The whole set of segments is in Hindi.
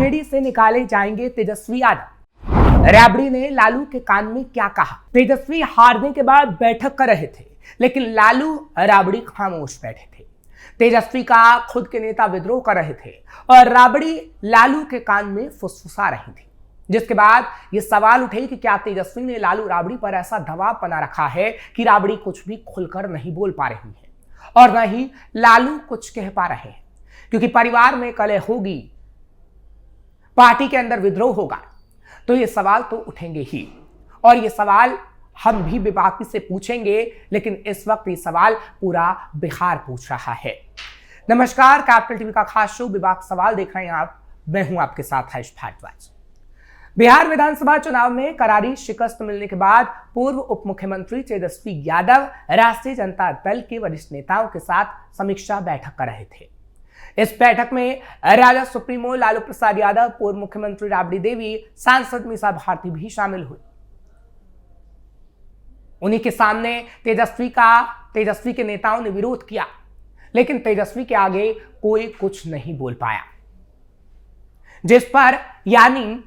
आरजेडी से निकाले जाएंगे तेजस्वी यादव। राबड़ी ने लालू के कान में क्या कहा? तेजस्वी हारने के बाद बैठक कर रहे थे, लेकिन लालू राबड़ी खामोश बैठे थे। तेजस्वी का खुद के नेता विद्रोह कर रहे थे और राबड़ी लालू के कान में फुसफुसा रही थी, जिसके बाद ये सवाल उठे कि क्या तेजस्वी ने लालू राबड़ी पर ऐसा दबाव बना रखा है कि राबड़ी कुछ भी खुलकर नहीं बोल पा रही है और न ही लालू कुछ कह पा रहे हैं, क्योंकि परिवार में कलह होगी, पार्टी के अंदर विद्रोह होगा, तो ये सवाल तो उठेंगे ही। और ये सवाल हम भी बेबाकी से पूछेंगे, लेकिन इस वक्त ये सवाल पूरा बिहार पूछ रहा है। नमस्कार, कैपिटल टीवी का खास शो विवाद सवाल देख रहे हैं आप। मैं हूं आपके साथ हर्ष भारद्वाज। बिहार विधानसभा चुनाव में करारी शिकस्त मिलने के बाद पूर्व उप मुख्यमंत्री तेजस्वी यादव राष्ट्रीय जनता दल के वरिष्ठ नेताओं के साथ समीक्षा बैठक कर रहे थे। इस बैठक में राजद सुप्रीमो लालू प्रसाद यादव, पूर्व मुख्यमंत्री राबड़ी देवी, सांसद मीसा भारती भी शामिल हुए। उन्हीं के सामने तेजस्वी के नेताओं ने विरोध किया, लेकिन तेजस्वी के आगे कोई कुछ नहीं बोल पाया, जिस पर यानी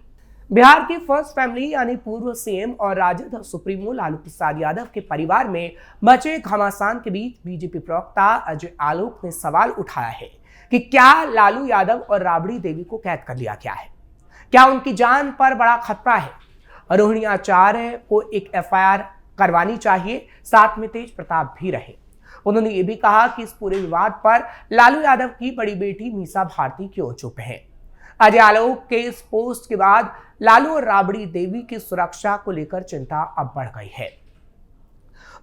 बिहार की फर्स्ट फैमिली यानी पूर्व सीएम और राजद सुप्रीमो लालू प्रसाद यादव के परिवार में मचे घमासान के बीच बीजेपी प्रवक्ता अजय आलोक ने सवाल उठाया है कि क्या लालू यादव और राबड़ी देवी को कैद कर लिया गया है? क्या उनकी जान पर बड़ा खतरा है? रोहिणी आचार्य को एक एफआईआर करवानी चाहिए, साथ में तेज प्रताप भी रहे। उन्होंने ये भी कहा कि इस पूरे विवाद पर लालू यादव की बड़ी बेटी मीसा भारती क्यों चुप है। अजय आलोक के इस पोस्ट के बाद लालू और राबड़ी देवी की सुरक्षा को लेकर चिंता अब बढ़ गई है।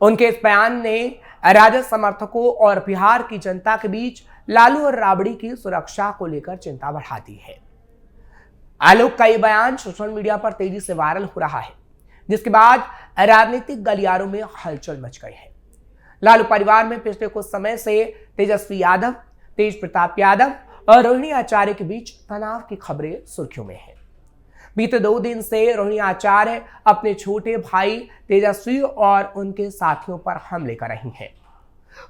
उनके इस बयान ने राजद समर्थकों और बिहार की जनता के बीच लालू और राबड़ी की सुरक्षा को लेकर चिंता बढ़ा दी है। आलोक का यह बयान सोशल मीडिया पर तेजी से वायरल हो रहा है, जिसके बाद राजनीतिक गलियारों में हलचल मच गई है। लालू परिवार में पिछले कुछ समय से तेजस्वी यादव, तेज प्रताप यादव और रोहिणी आचार्य के बीच तनाव की खबरें सुर्खियों में है। बीते 2 दिन से रोहिणी आचार्य अपने छोटे भाई तेजस्वी और उनके साथियों पर हमले कर रही हैं।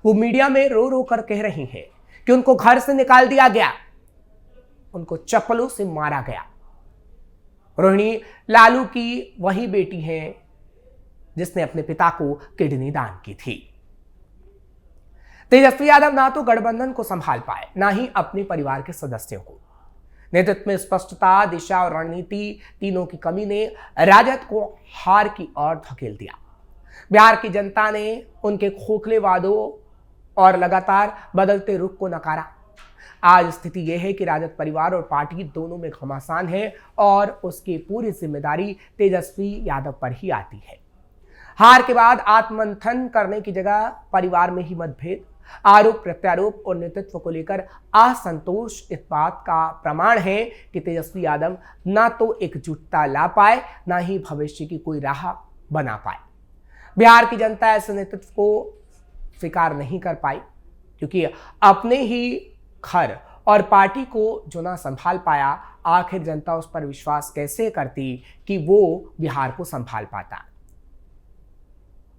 वो मीडिया में रो रो कर कह रही हैं कि उनको घर से निकाल दिया गया, उनको चप्पलों से मारा गया। रोहिणी लालू की वही बेटी है जिसने अपने पिता को किडनी दान की थी। तेजस्वी यादव ना तो गठबंधन को संभाल पाए, ना ही अपने परिवार के सदस्यों को। नेतृत्व में स्पष्टता, दिशा और रणनीति तीनों की कमी ने राजद को हार की ओर धकेल दिया। बिहार की जनता ने उनके खोखले वादों और लगातार बदलते रुख को नकारा। आज स्थिति यह है कि राजद परिवार और पार्टी दोनों में घमासान है और उसकी पूरी जिम्मेदारी तेजस्वी यादव पर ही आती है। हार के बाद आत्ममंथन करने की जगह परिवार में ही मतभेद, आरोप प्रत्यारोप और नेतृत्व को लेकर असंतोष इस बात का प्रमाण है कि तेजस्वी यादव ना तो एकजुटता ला पाए, ना ही भविष्य की कोई राह बना पाए। बिहार की जनता ऐसे नेतृत्व को स्वीकार नहीं कर पाई, क्योंकि अपने ही घर और पार्टी को जो ना संभाल पाया, आखिर जनता उस पर विश्वास कैसे करती कि वो बिहार को संभाल पाता।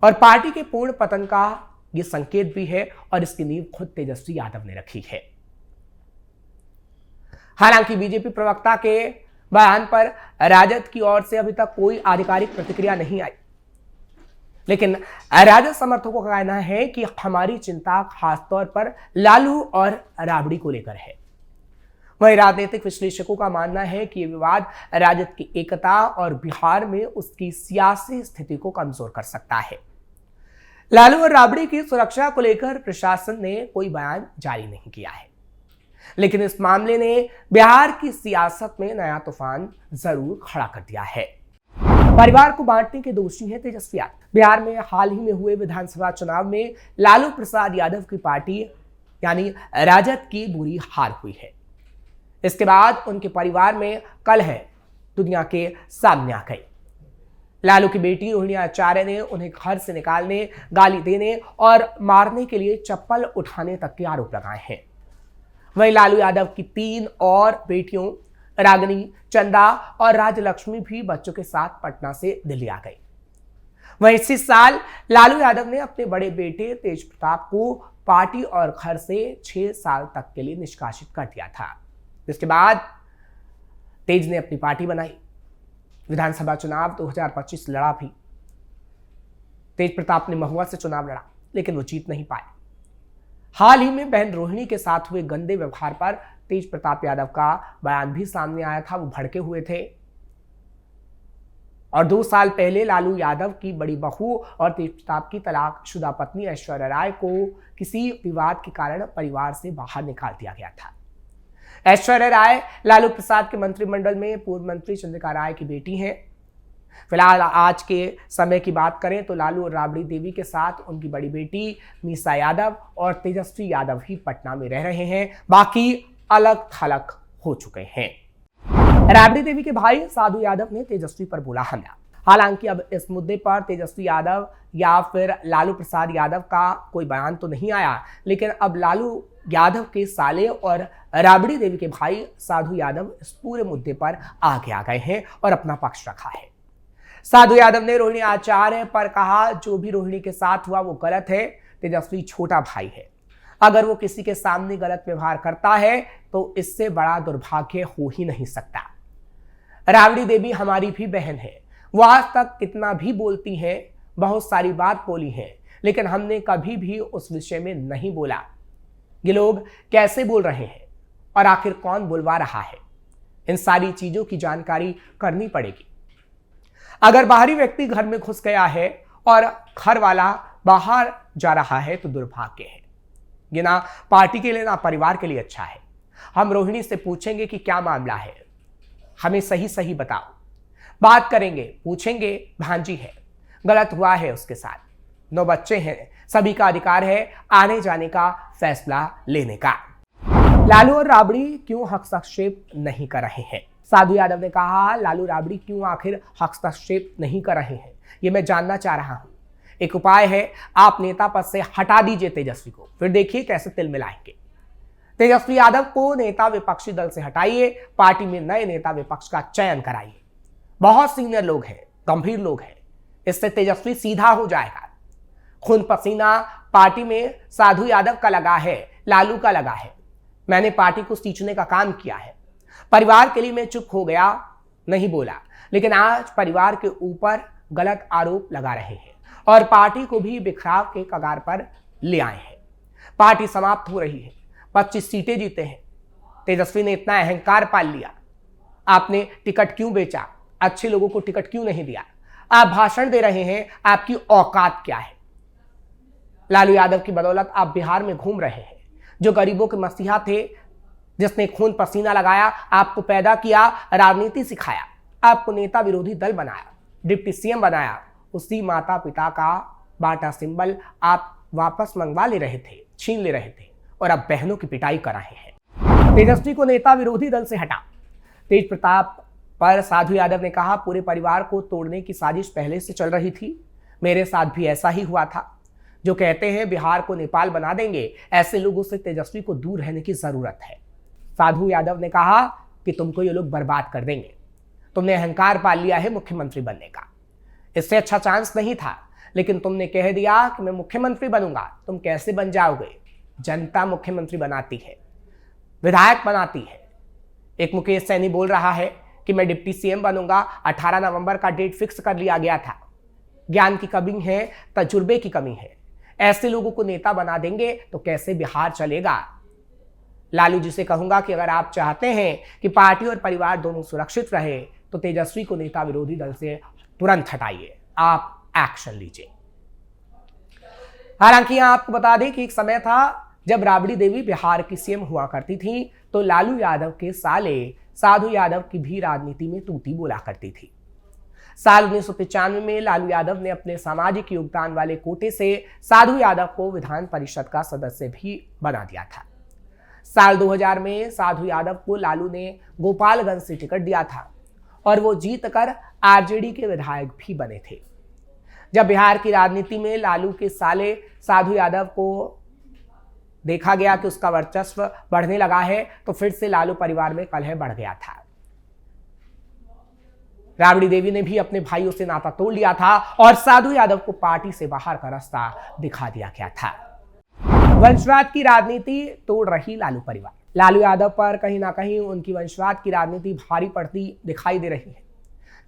और पार्टी के पूर्ण पतन का ये संकेत भी है और इसकी नींव खुद तेजस्वी यादव ने रखी है। हालांकि बीजेपी प्रवक्ता के बयान पर राजद की ओर से अभी तक कोई आधिकारिक प्रतिक्रिया नहीं आई, लेकिन राजद समर्थकों का कहना है कि हमारी चिंता खासतौर पर लालू और राबड़ी को लेकर है। वहीं राजनीतिक विश्लेषकों का मानना है कि यह विवाद राजद की एकता और बिहार में उसकी सियासी स्थिति को कमजोर कर सकता है। लालू और राबड़ी की सुरक्षा को लेकर प्रशासन ने कोई बयान जारी नहीं किया है, लेकिन इस मामले ने बिहार की सियासत में नया तूफान जरूर खड़ा कर दिया है। परिवार को बांटने के दोषी हैं तेजस्वी यादव। बिहार में हाल ही में हुए विधानसभा चुनाव में लालू प्रसाद यादव की पार्टी यानी राजद की बुरी हार हुई है। इसके बाद उनके परिवार में कलह दुनिया के सामने आ गई। लालू की बेटी रोहिणी आचार्य ने उन्हें घर से निकालने, गाली देने और मारने के लिए चप्पल उठाने तक के आरोप लगाए हैं। वहीं लालू यादव की 3 और बेटियों रागिनी, चंदा और राजलक्ष्मी भी बच्चों के साथ पटना से दिल्ली आ गई। वहीं इसी साल लालू यादव ने अपने बड़े बेटे तेज प्रताप को पार्टी और घर से 6 साल तक के लिए निष्कासित कर दिया था, जिसके बाद तेज ने अपनी पार्टी बनाई, विधानसभा चुनाव 2025 लड़ा भी। तेज प्रताप ने महुआ से चुनाव लड़ा, लेकिन वो जीत नहीं पाए। हाल ही में बहन रोहिणी के साथ हुए गंदे व्यवहार पर तेज प्रताप यादव का बयान भी सामने आया था। वो भड़के हुए थे और 2 साल पहले लालू यादव की बड़ी बहू और तेज प्रताप की तलाकशुदा पत्नी ऐश्वर्या राय को किसी विवाद के कारण परिवार से बाहर निकाल दिया गया था। ऐश्वर्या राय लालू प्रसाद के मंत्रिमंडल में पूर्व मंत्री चंद्रिका राय की बेटी हैं। फिलहाल आज के समय की बात करें तो लालू और राबड़ी देवी के साथ उनकी बड़ी बेटी मीसा यादव और तेजस्वी यादव ही पटना में रह रहे हैं, बाकी अलग थलग हो चुके हैं। राबड़ी देवी के भाई साधु यादव ने तेजस्वी पर बोला हमला। हालांकि अब इस मुद्दे पर तेजस्वी यादव या फिर लालू प्रसाद यादव का कोई बयान तो नहीं आया, लेकिन अब लालू यादव के साले और राबड़ी देवी के भाई साधु यादव इस पूरे मुद्दे पर आगे आ गए हैं और अपना पक्ष रखा है। साधु यादव ने रोहिणी आचार्य पर कहा, जो भी रोहिणी के साथ हुआ वो गलत है। तेजस्वी छोटा भाई है, अगर वो किसी के सामने गलत व्यवहार करता है तो इससे बड़ा दुर्भाग्य हो ही नहीं सकता। राबड़ी देवी हमारी भी बहन है, वो आज तक कितना भी बोलती है, बहुत सारी बात बोली है, लेकिन हमने कभी भी उस विषय में नहीं बोला। ये लोग कैसे बोल रहे हैं और आखिर कौन बुलवा रहा है, इन सारी चीजों की जानकारी करनी पड़ेगी। अगर बाहरी व्यक्ति घर में घुस गया है और घर वाला बाहर जा रहा है तो दुर्भाग्य है। ये ना पार्टी के लिए ना परिवार के लिए अच्छा है। हम रोहिणी से पूछेंगे कि क्या मामला है, हमें सही सही बताओ। बात करेंगे, पूछेंगे, भांजी है, गलत हुआ है उसके साथ, 9 बच्चे हैं, सभी का अधिकार है आने जाने का, फैसला लेने का। लालू और राबड़ी क्यों हस्तक्षेप नहीं कर रहे हैं? साधु यादव ने कहा, लालू राबड़ी क्यों आखिर हस्तक्षेप नहीं कर रहे हैं, ये मैं जानना चाह रहा हूं। एक उपाय है, आप नेता पद से हटा दीजिए तेजस्वी को, फिर देखिए कैसे तिल मिलाएंगे। तेजस्वी यादव को नेता विपक्षी दल से हटाइए, पार्टी में नए नेता विपक्ष का चयन कराइए। बहुत सीनियर लोग हैं, गंभीर लोग हैं, इससे तेजस्वी सीधा हो जाएगा। खून पसीना पार्टी में साधु यादव का लगा है, लालू का लगा है। मैंने पार्टी को सींचने का काम किया है। परिवार के लिए मैं चुप हो गया, नहीं बोला, लेकिन आज परिवार के ऊपर गलत आरोप लगा रहे हैं और पार्टी को भी बिखराव के कगार पर ले आए हैं। पार्टी समाप्त हो रही है, 25 सीटें जीते हैं। तेजस्वी ने इतना अहंकार पाल लिया। आपने टिकट क्यों बेचा? अच्छे लोगों को टिकट क्यों नहीं दिया? आप भाषण दे रहे हैं, आपकी औकात क्या है? लालू यादव की बदौलत आप बिहार में घूम रहे हैं। जो गरीबों के मसीहा थे, जिसने खून पसीना लगाया, आपको पैदा किया, राजनीति सिखाया, आपको नेता विरोधी दल बनाया, डिप्टी सीएम बनाया, उसी माता पिता का बाटा सिंबल आप वापस मंगवा ले रहे थे, छीन ले रहे थे और अब बहनों की पिटाई कर रहे हैं। तेजस्वी को नेता विरोधी दल से हटा। तेज प्रताप पर साधु यादव ने कहा, पूरे परिवार को तोड़ने की साजिश पहले से चल रही थी, मेरे साथ भी ऐसा ही हुआ था। जो कहते हैं बिहार को नेपाल बना देंगे, ऐसे लोगों से तेजस्वी को दूर रहने की जरूरत है। साधु यादव ने कहा कि तुमको ये लोग बर्बाद कर देंगे, तुमने अहंकार पाल लिया है मुख्यमंत्री बनने का, इससे अच्छा चांस नहीं था, लेकिन तुमने कह दिया कि मैं मुख्यमंत्री बनूंगा। तुम कैसे बन जाओगे? जनता मुख्यमंत्री बनाती है, विधायक बनाती है। एक मुकेश सैनी बोल रहा है कि मैं डिप्टी सीएम बनूंगा, 18 नवंबर का डेट फिक्स कर लिया गया था। ज्ञान की कमी है, तजुर्बे की कमी है। ऐसे लोगों को नेता बना देंगे तो कैसे बिहार चलेगा? लालू जी से कहूंगा कि अगर आप चाहते हैं कि पार्टी और परिवार दोनों सुरक्षित रहे तो तेजस्वी को नेता विरोधी दल से तुरंत हटाइए, आप एक्शन लीजिए। हालांकि यहां आपको बता दें कि एक समय था जब राबड़ी देवी बिहार की सीएम हुआ करती थी तो लालू यादव के साले साधु यादव की भी राजनीति में तूती बोला करती थी। साल 1995 में लालू यादव ने अपने सामाजिक योगदान वाले कोटे से साधु यादव को विधान परिषद का सदस्य भी बना दिया था। साल 2000 में साधु यादव को लालू ने गोपालगंज से टिकट दिया था और वो जीतकर आरजेडी के विधायक भी बने थे। जब बिहार की राजनीति में लालू के साले साधु यादव को देखा गया कि उसका वर्चस्व बढ़ने लगा है तो फिर से लालू परिवार में कलह बढ़ गया था। राबड़ी देवी ने भी अपने भाइयों से नाता तोड़ लिया था और साधु यादव को पार्टी से बाहर का रास्ता दिखा दिया गया था। वंशवाद की राजनीति तोड़ रही लालू परिवार। लालू यादव पर कहीं ना कहीं उनकी वंशवाद की राजनीति भारी पड़ती दिखाई दे रही है।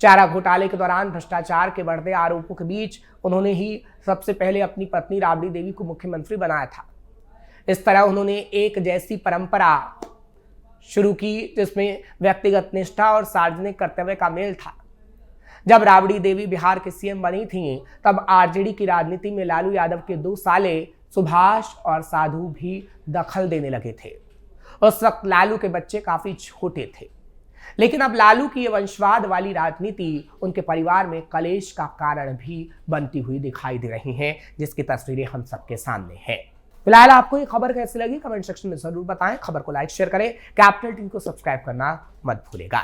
चारा घोटाले के दौरान भ्रष्टाचार के बढ़ते आरोपों के बीच उन्होंने ही सबसे पहले अपनी पत्नी राबड़ी देवी को मुख्यमंत्री बनाया था। इस तरह उन्होंने एक जैसी परंपरा शुरू की जिसमें व्यक्तिगत निष्ठा और सार्वजनिक कर्तव्य का मेल था। जब राबड़ी देवी बिहार के सीएम बनी थीं, तब आरजेडी की राजनीति में लालू यादव के 2 साले सुभाष और साधु भी दखल देने लगे थे। उस वक्त लालू के बच्चे काफी छोटे थे, लेकिन अब लालू की ये वंशवाद वाली राजनीति उनके परिवार में कलेश का कारण भी बनती हुई दिखाई दे रही है, जिसकी तस्वीरें हम सबके सामने हैं। फिलहाल आपको ये खबर कैसी लगी कमेंट सेक्शन में जरूर बताएं। खबर को लाइक शेयर करें, कैपिटल टीवी को सब्सक्राइब करना मत भूलिएगा।